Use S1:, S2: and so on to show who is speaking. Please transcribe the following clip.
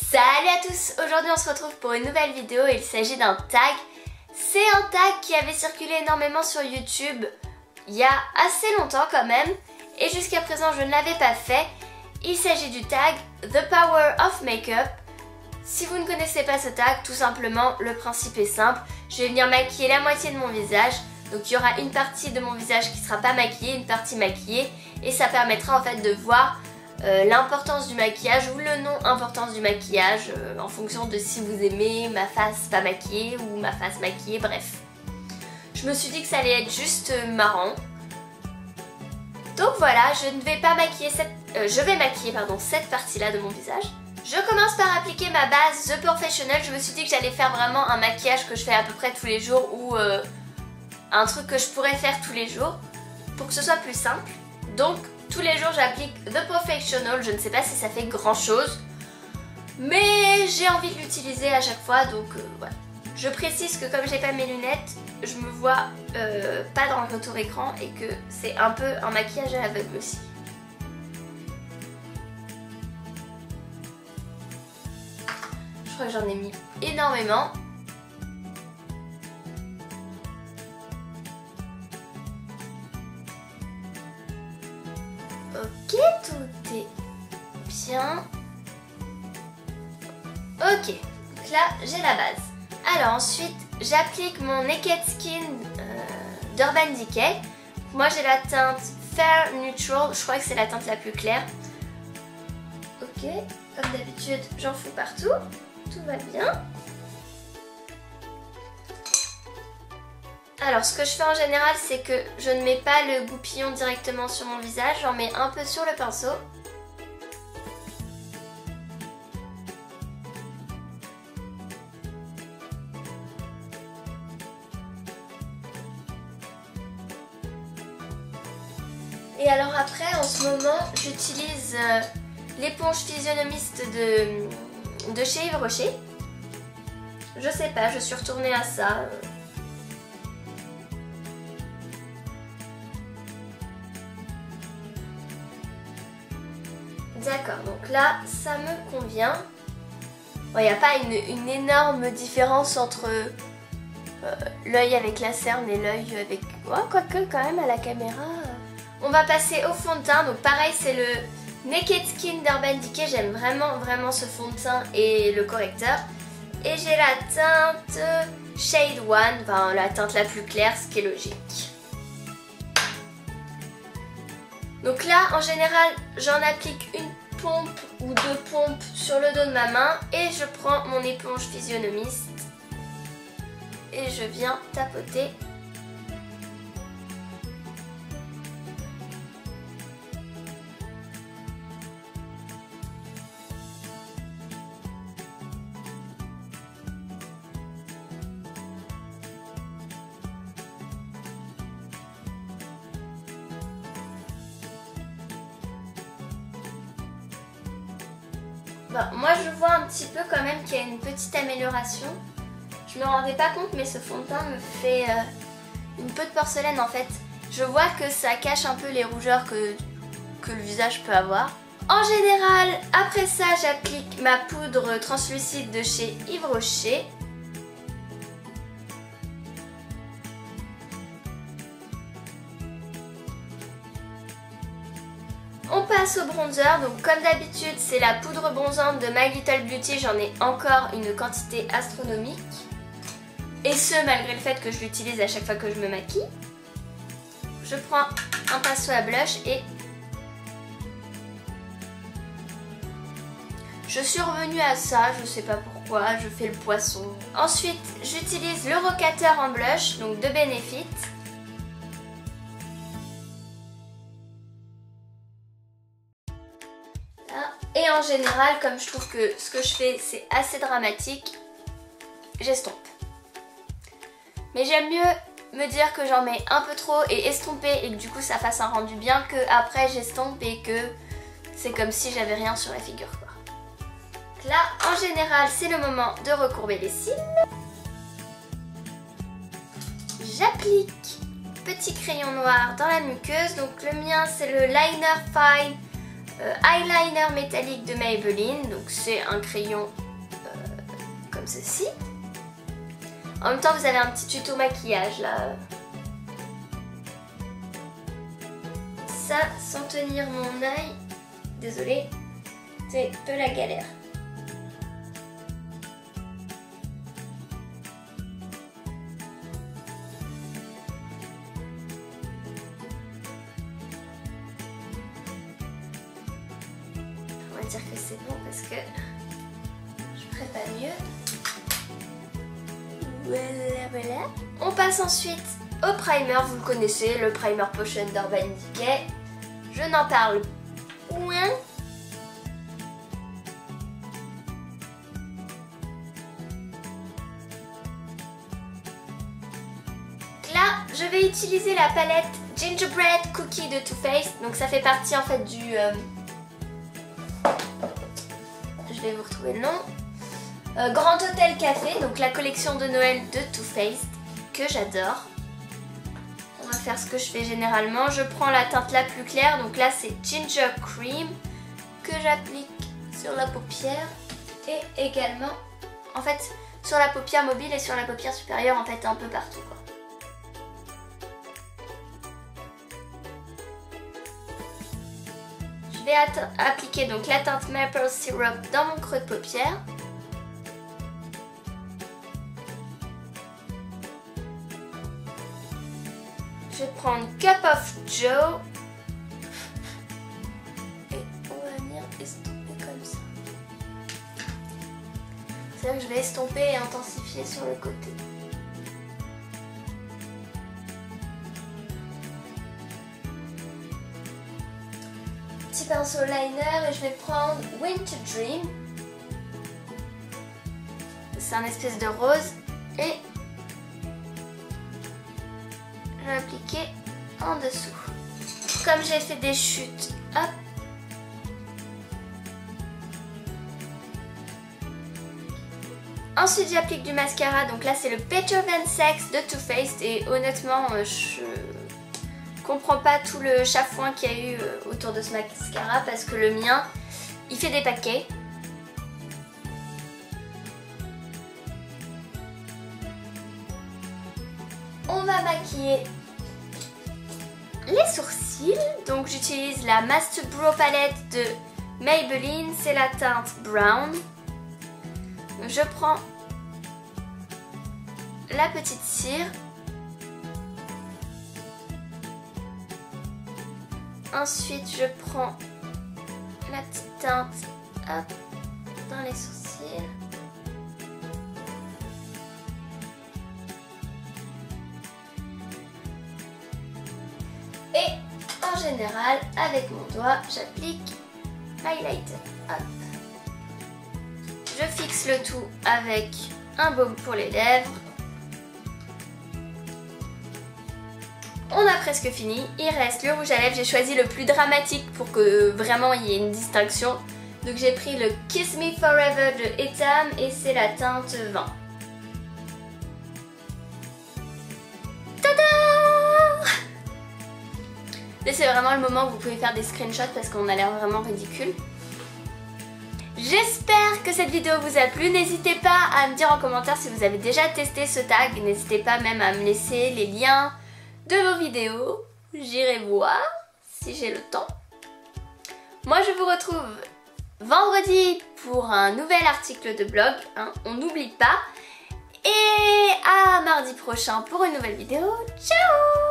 S1: Salut à tous, aujourd'hui on se retrouve pour une nouvelle vidéo et il s'agit d'un tag. C'est un tag qui avait circulé énormément sur YouTube il y a assez longtemps quand même et jusqu'à présent je ne l'avais pas fait. Il s'agit du tag The Power of Makeup. Si vous ne connaissez pas ce tag, tout simplement le principe est simple. Je vais venir maquiller la moitié de mon visage. Donc il y aura une partie de mon visage qui ne sera pas maquillée, une partie maquillée et ça permettra en fait de voir l'importance du maquillage ou le non-importance du maquillage en fonction de si vous aimez ma face pas maquillée ou ma face maquillée, bref. Je me suis dit que ça allait être juste marrant. Donc voilà, je ne vais pas maquiller je vais maquiller cette partie-là de mon visage. Je commence par appliquer ma base The Professional. Je me suis dit que j'allais faire vraiment un maquillage que je fais à peu près tous les jours ou un truc que je pourrais faire tous les jours pour que ce soit plus simple. Donc tous les jours j'applique The Professional, je ne sais pas si ça fait grand chose mais j'ai envie de l'utiliser à chaque fois donc voilà. Je précise que comme j'ai pas mes lunettes, je me vois pas dans le retour écran et que c'est un peu un maquillage à l'aveugle aussi. Je crois que j'en ai mis énormément. Ok, tout est bien. Ok, donc là j'ai la base. Alors ensuite j'applique mon Naked Skin d'Urban Decay. Moi j'ai la teinte Fair Neutral, je crois que c'est la teinte la plus claire. Ok, comme d'habitude j'en fous partout, tout va bien. Alors ce que je fais en général c'est que je ne mets pas le goupillon directement sur mon visage, j'en mets un peu sur le pinceau. Et alors après en ce moment j'utilise l'éponge physionomiste de chez Yves Rocher. Je sais pas, je suis retournée à ça. D'accord, donc là, ça me convient. Bon, il n'y a pas une énorme différence entre l'œil avec la cerne et l'œil avec... Oh, quoique quand même à la caméra... On va passer au fond de teint. Donc pareil, c'est le Naked Skin d'Urban Decay. J'aime vraiment ce fond de teint et le correcteur. Et j'ai la teinte Shade One, enfin la teinte la plus claire, ce qui est logique. Donc là, en général, j'en applique une pompe ou deux pompes sur le dos de ma main et je prends mon éponge physionomiste et je viens tapoter. Bon, moi je vois un petit peu quand même qu'il y a une petite amélioration. Je me rendais pas compte mais ce fond de teint me fait une peau de porcelaine en fait. Je vois que ça cache un peu les rougeurs que le visage peut avoir. En général, après ça j'applique ma poudre translucide de chez Yves Rocher. On passe au bronzer, donc comme d'habitude c'est la poudre bronzante de My Little Beauty, j'en ai encore une quantité astronomique. Et ce malgré le fait que je l'utilise à chaque fois que je me maquille. Je prends un pinceau à blush et je suis revenue à ça, je sais pas pourquoi, je fais le poisson. Ensuite j'utilise le rocateur en blush, donc de Benefit. Et en général, comme je trouve que ce que je fais c'est assez dramatique, j'estompe. Mais j'aime mieux me dire que j'en mets un peu trop et estomper et que du coup ça fasse un rendu bien que après j'estompe et que c'est comme si j'avais rien sur la figure quoi. Donc là, en général, c'est le moment de recourber les cils. J'applique petit crayon noir dans la muqueuse. Donc le mien c'est le Liner Fine eyeliner métallique de Maybelline, donc c'est un crayon comme ceci. En même temps vous avez un petit tuto maquillage là. Ça sans tenir mon œil, désolée, c'est de la galère. On va dire que c'est bon parce que je ferai pas mieux. Voilà. On passe ensuite au primer, vous le connaissez, le primer potion d'Urban Decay. Je n'en parle point. Là, je vais utiliser la palette Gingerbread Cookie de Too Faced. Donc ça fait partie en fait du... je vais vous retrouver le nom. Grand Hôtel Café, donc la collection de Noël de Too Faced, que j'adore. On va faire ce que je fais généralement. Je prends la teinte la plus claire, donc là c'est Ginger Cream, que j'applique sur la paupière et également, en fait, sur la paupière mobile et sur la paupière supérieure, en fait, un peu partout, quoi. Je vais appliquer donc la teinte Maple Syrup dans mon creux de paupière. Je vais prendre Cup of Joe et on va venir estomper comme ça. C'est-à-dire que je vais estomper et intensifier sur le côté. Petit pinceau liner et je vais prendre Winter Dream. C'est un espèce de rose et je vais appliquer en dessous. Comme j'ai fait des chutes, hop. Ensuite j'applique du mascara, donc là c'est le Better Than Sex de Too Faced et honnêtement je comprends pas tout le chafouin qu'il y a eu autour de ce mascara parce que le mien il fait des paquets. On va maquiller les sourcils, donc j'utilise la Master Brow Palette de Maybelline, c'est la teinte Brown. Je prends la petite cire, ensuite je prends la petite teinte hop, dans les sourcils. Et en général, avec mon doigt, j'applique highlighter. Hop. Je fixe le tout avec un baume pour les lèvres. On a presque fini. Il reste le rouge à lèvres. J'ai choisi le plus dramatique pour que vraiment il y ait une distinction. Donc j'ai pris le Kiss Me Forever de Etam et c'est la teinte 20. Là c'est vraiment le moment où vous pouvez faire des screenshots parce qu'on a l'air vraiment ridicule. J'espère que cette vidéo vous a plu. N'hésitez pas à me dire en commentaire si vous avez déjà testé ce tag. N'hésitez pas même à me laisser les liens de vos vidéos. J'irai voir si j'ai le temps. Moi je vous retrouve vendredi pour un nouvel article de blog. Hein, on n'oublie pas. Et à mardi prochain pour une nouvelle vidéo. Ciao!